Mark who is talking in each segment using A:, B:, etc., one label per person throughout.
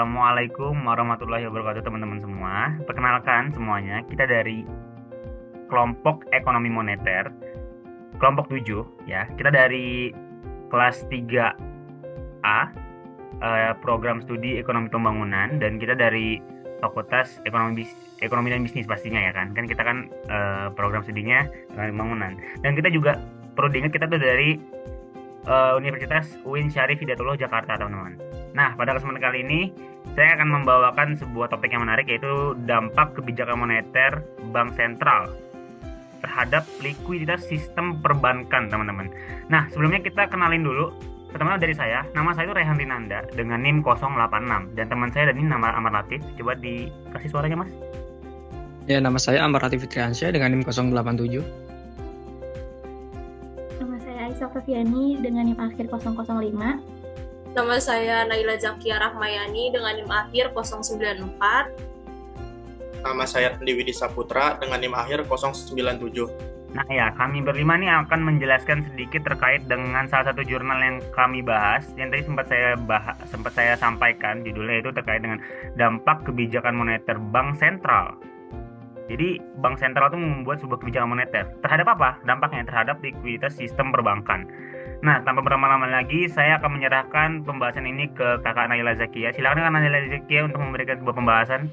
A: Assalamualaikum warahmatullahi wabarakatuh teman-teman semua. Perkenalkan semuanya, kita dari kelompok ekonomi moneter, kelompok 7 ya. Kita dari kelas 3A, program studi ekonomi pembangunan, dan kita dari Fakultas Ekonomi dan Bisnis pastinya ya kan. Kan kita kan program studinya ekonomi pembangunan. Dan kita juga perlu diingat kita tuh dari Universitas UIN Syarif Hidayatullah Jakarta, teman-teman. Nah, pada kesempatan kali ini saya akan membawakan sebuah topik yang menarik, yaitu dampak kebijakan moneter Bank Sentral terhadap likuiditas sistem perbankan, teman-teman. Nah, sebelumnya kita kenalin dulu. Pertama dari saya, nama saya itu Rehan Rinanda dengan NIM 086, dan teman saya dan ini nama Amar Latif. Coba dikasih suaranya, Mas.
B: Ya, nama saya Amar Latif Fitriansyah dengan NIM 087.
C: Nama saya Aisyah Feviani dengan NIM akhir 005.
D: Nama saya Naila Zakia Rahmayani dengan NIM akhir 094.
E: Nama saya Tendi Widi Saputra dengan NIM akhir 097.
A: Nah ya, kami berlima nih akan menjelaskan sedikit terkait dengan salah satu jurnal yang kami bahas, yang tadi sempat saya sampaikan, judulnya itu terkait dengan dampak kebijakan moneter Bank Sentral. Jadi Bank Sentral itu membuat sebuah kebijakan moneter. Terhadap apa? Dampaknya terhadap likuiditas sistem perbankan. Nah, tanpa berlama-lama lagi, saya akan menyerahkan pembahasan ini ke Kakak Naila Zakia. Silakan Kakak Naila Zakia untuk memberikan sebuah pembahasan.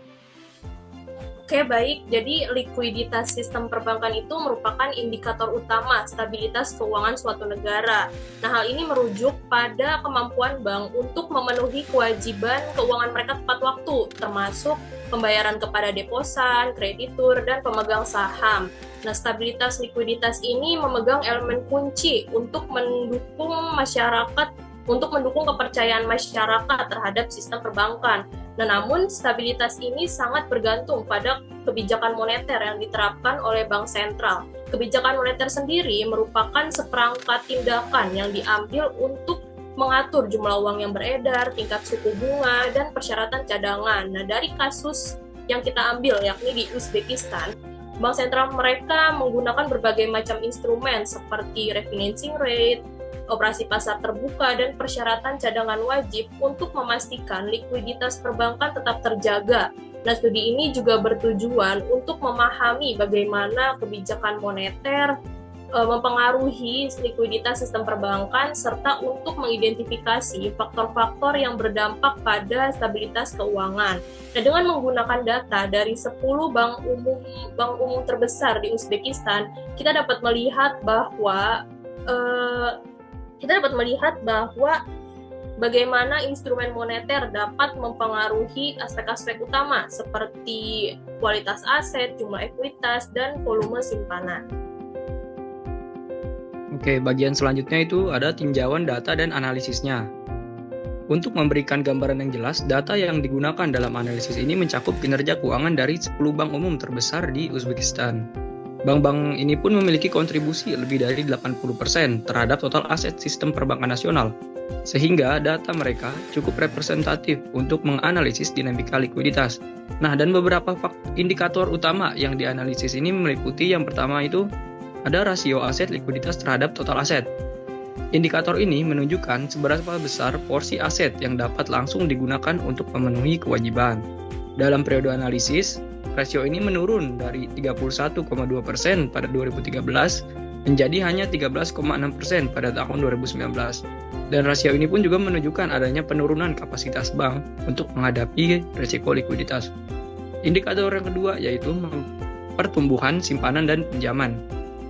D: Oke, baik. Jadi, likuiditas sistem perbankan itu merupakan indikator utama stabilitas keuangan suatu negara. Nah, hal ini merujuk pada kemampuan bank untuk memenuhi kewajiban keuangan mereka tepat waktu, termasuk pembayaran kepada deposan, kreditur, dan pemegang saham. Nah, stabilitas likuiditas ini memegang elemen kunci untuk mendukung kepercayaan masyarakat terhadap sistem perbankan. Nah, namun stabilitas ini sangat bergantung pada kebijakan moneter yang diterapkan oleh Bank Sentral. Kebijakan moneter sendiri merupakan seperangkat tindakan yang diambil untuk mengatur jumlah uang yang beredar, tingkat suku bunga, dan persyaratan cadangan. Nah, dari kasus yang kita ambil, yakni di Uzbekistan, Bank Sentral mereka menggunakan berbagai macam instrumen seperti refinancing rate, operasi pasar terbuka, dan persyaratan cadangan wajib untuk memastikan likuiditas perbankan tetap terjaga. Nah, studi ini juga bertujuan untuk memahami bagaimana kebijakan moneter mempengaruhi likuiditas sistem perbankan, serta untuk mengidentifikasi faktor-faktor yang berdampak pada stabilitas keuangan. Nah, dengan menggunakan data dari 10 bank umum terbesar di Uzbekistan, kita dapat melihat bahwa bagaimana instrumen moneter dapat mempengaruhi aspek-aspek utama seperti kualitas aset, jumlah ekuitas, dan volume simpanan.
B: Oke, bagian selanjutnya itu ada tinjauan data dan analisisnya. Untuk memberikan gambaran yang jelas, data yang digunakan dalam analisis ini mencakup kinerja keuangan dari 10 bank umum terbesar di Uzbekistan. Bank-bank ini pun memiliki kontribusi lebih dari 80% terhadap total aset sistem perbankan nasional, sehingga data mereka cukup representatif untuk menganalisis dinamika likuiditas. Nah, dan beberapa indikator utama yang dianalisis ini meliputi yang pertama itu ada rasio aset likuiditas terhadap total aset. Indikator ini menunjukkan seberapa besar porsi aset yang dapat langsung digunakan untuk memenuhi kewajiban. Dalam periode analisis, rasio ini menurun dari 31,2% pada 2013 menjadi hanya 13,6% pada tahun 2019. Dan rasio ini pun juga menunjukkan adanya penurunan kapasitas bank untuk menghadapi risiko likuiditas. Indikator yang kedua yaitu pertumbuhan simpanan dan pinjaman.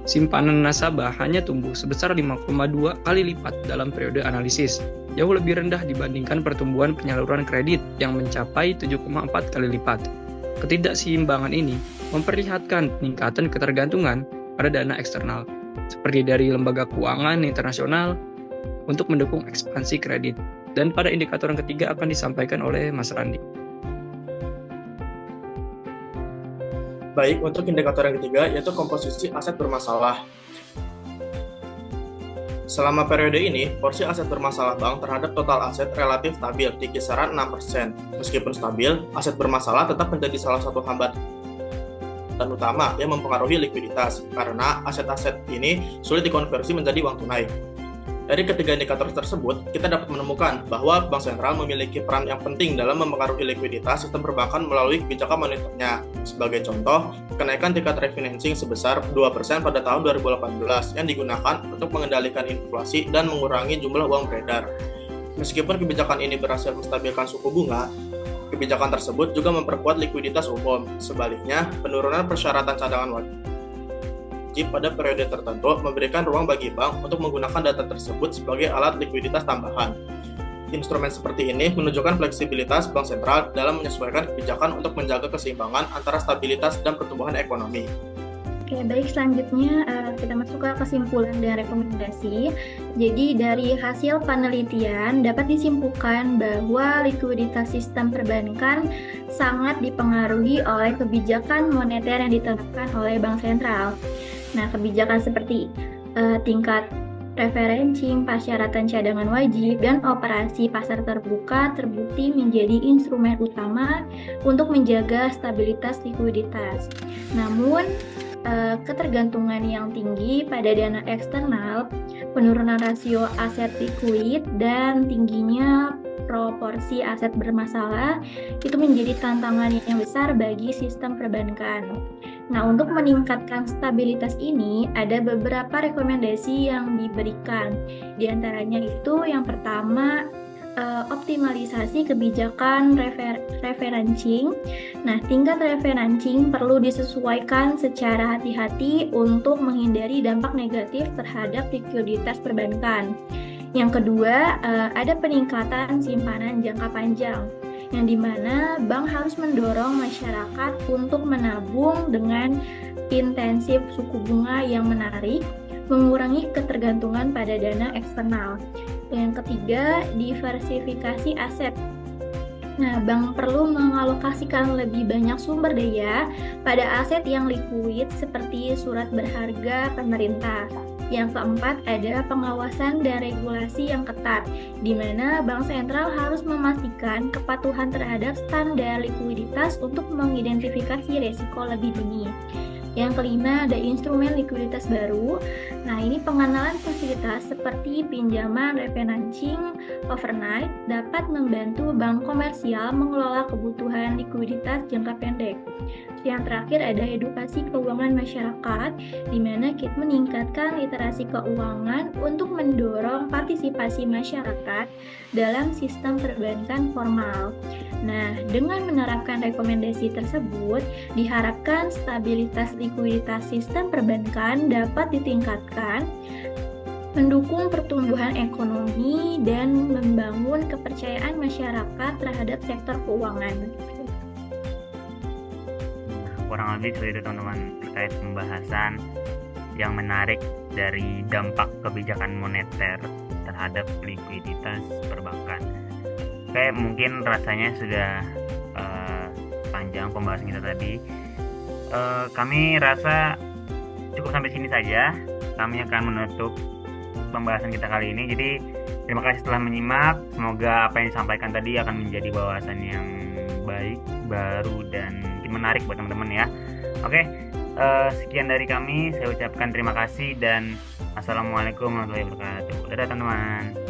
B: Simpanan nasabah hanya tumbuh sebesar 5,2 kali lipat dalam periode analisis, jauh lebih rendah dibandingkan pertumbuhan penyaluran kredit yang mencapai 7,4 kali lipat. Ketidakseimbangan ini memperlihatkan peningkatan ketergantungan pada dana eksternal, seperti dari lembaga keuangan internasional untuk mendukung ekspansi kredit. Dan pada indikator yang ketiga akan disampaikan oleh Mas Randi.
E: Baik, untuk indikator yang ketiga yaitu komposisi aset bermasalah. Selama periode ini, porsi aset bermasalah bank terhadap total aset relatif stabil di kisaran 6%. Meskipun stabil, aset bermasalah tetap menjadi salah satu hambatan utama yang mempengaruhi likuiditas, karena aset-aset ini sulit dikonversi menjadi uang tunai. Dari ketiga indikator tersebut, kita dapat menemukan bahwa Bank Sentral memiliki peran yang penting dalam mempengaruhi likuiditas sistem perbankan melalui kebijakan moneternya. Sebagai contoh, kenaikan tingkat refinancing sebesar 2% pada tahun 2018 yang digunakan untuk mengendalikan inflasi dan mengurangi jumlah uang beredar. Meskipun kebijakan ini berhasil menstabilkan suku bunga, kebijakan tersebut juga memperkuat likuiditas umum. Sebaliknya, penurunan persyaratan cadangan wajib pada periode tertentu memberikan ruang bagi bank untuk menggunakan data tersebut sebagai alat likuiditas tambahan. Instrumen seperti ini menunjukkan fleksibilitas Bank Sentral dalam menyesuaikan kebijakan untuk menjaga keseimbangan antara stabilitas dan pertumbuhan ekonomi.
C: Oke, baik, selanjutnya kita masuk ke kesimpulan dan rekomendasi. Jadi dari hasil penelitian dapat disimpulkan bahwa likuiditas sistem perbankan sangat dipengaruhi oleh kebijakan moneter yang diterapkan oleh Bank Sentral. Nah, kebijakan seperti tingkat referencing, persyaratan cadangan wajib, dan operasi pasar terbuka terbukti menjadi instrumen utama untuk menjaga stabilitas likuiditas. Namun, ketergantungan yang tinggi pada dana eksternal, penurunan rasio aset likuid, dan tingginya proporsi aset bermasalah itu menjadi tantangan yang besar bagi sistem perbankan. Nah, untuk meningkatkan stabilitas ini, ada beberapa rekomendasi yang diberikan. Di antaranya itu yang pertama, optimalisasi kebijakan referencing. Nah, tingkat referencing perlu disesuaikan secara hati-hati untuk menghindari dampak negatif terhadap likuiditas perbankan. Yang kedua, ada peningkatan simpanan jangka panjang, yang dimana bank harus mendorong masyarakat untuk menabung dengan intensif suku bunga yang menarik, mengurangi ketergantungan pada dana eksternal. Yang ketiga, diversifikasi aset. Nah, bank perlu mengalokasikan lebih banyak sumber daya pada aset yang likuid seperti surat berharga pemerintah. Yang keempat, ada pengawasan dan regulasi yang ketat, di mana Bank Sentral harus memastikan kepatuhan terhadap standar likuiditas untuk mengidentifikasi risiko lebih dini. Yang kelima, ada instrumen likuiditas baru. Nah, ini pengenalan fasilitas seperti pinjaman refinancing overnight dapat membantu bank komersial mengelola kebutuhan likuiditas jangka pendek. Yang terakhir, ada edukasi keuangan masyarakat, di mana kita meningkatkan literasi keuangan untuk mendorong partisipasi masyarakat dalam sistem perbankan formal. Nah, dengan menerapkan rekomendasi tersebut, diharapkan stabilitas likuiditas sistem perbankan dapat ditingkatkan, mendukung pertumbuhan ekonomi, dan membangun kepercayaan masyarakat terhadap sektor keuangan.
A: Kurang lebih seperti itu teman-teman, terkait pembahasan yang menarik dari dampak kebijakan moneter terhadap likuiditas perbankan. Oke, mungkin rasanya sudah panjang pembahasan kita tadi. Kami rasa cukup sampai sini saja. Kami akan menutup pembahasan kita kali ini. Jadi terima kasih telah menyimak. Semoga apa yang disampaikan tadi akan menjadi wawasan yang baik, baru, dan mungkin menarik buat teman-teman ya. Oke, sekian dari kami. Saya ucapkan terima kasih dan assalamualaikum warahmatullahi wabarakatuh. Dadah teman-teman.